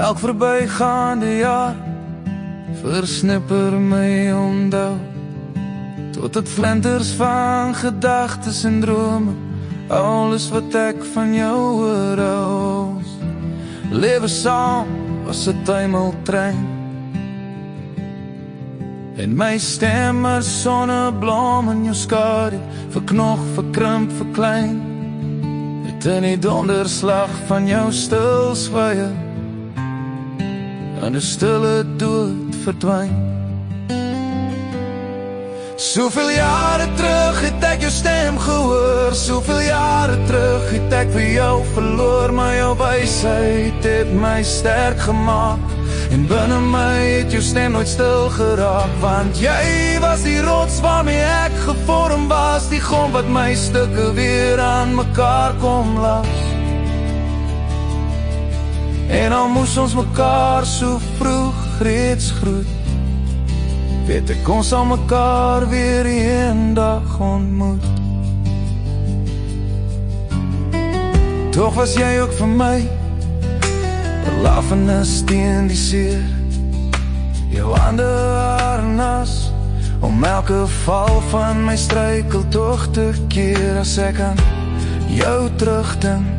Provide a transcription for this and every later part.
Elk verbygaande jaar versnipper my onthou, tot het flenters van gedagtes en drome, alles wat ek van jou oorhou. Lewe saam was 'n tuimeltrein, en my stem is sonneblom in jou skadu, verknog, verkrimp, verklein, het in die donderslag van jou stil swye in 'n stille dood verdwyn. Soveel jare terug het ek jou stem gehoor, soveel jare terug het ek vir jou verloor, maar jou wysheid het my sterk gemaak, en binne my het jou stem nooit stil geraak, want jy was die rots waarmee ek gevorm was, die grond wat my stukke weer aan mekaar kom las. En al moes ons mekaar so vroeg reeds groet, weet ek ons sal mekaar weer eendag ontmoet. Toch was jy ook vir my belafenis teen die seer, jou hande harnas om elke val van my struikeltocht te keer. As ek aan jou terugdink,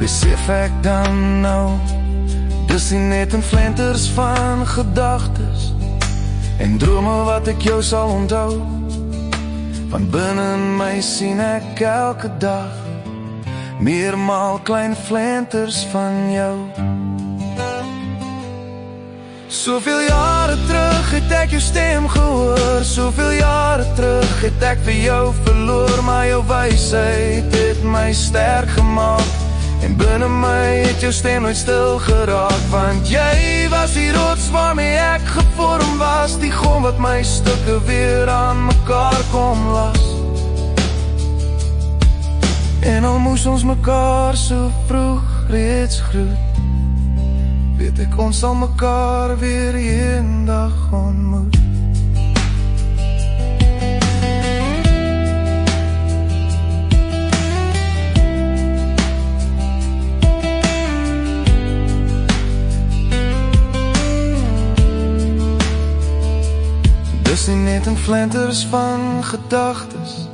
besef ek dan nou, dis nie net in flenters van gedagtes en drome wat ek jou sal onthou, want binne my sien ek elke dag meermaal klein flenters van jou. Soveel jare terug het ek jou stem gehoor, soveel jare terug het ek vir jou verloor, maar jou wysheid het my sterk gemaak, en binne my het jou stem nooit stil geraak, want jy was die rots waarmee ek gevorm was, die grond wat my stukke weer aan mekaar kom las. En al moes ons mekaar so vroeg reeds groet, weet ek ons sal mekaar weer eendag ontmoet. Dis nie net in flenters van gedagtes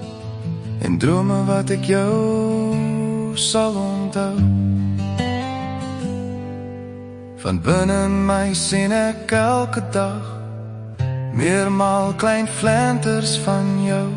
en drome wat ek jou sal onthou, van binne my sien ek elke dag meermaal klein flenters van jou.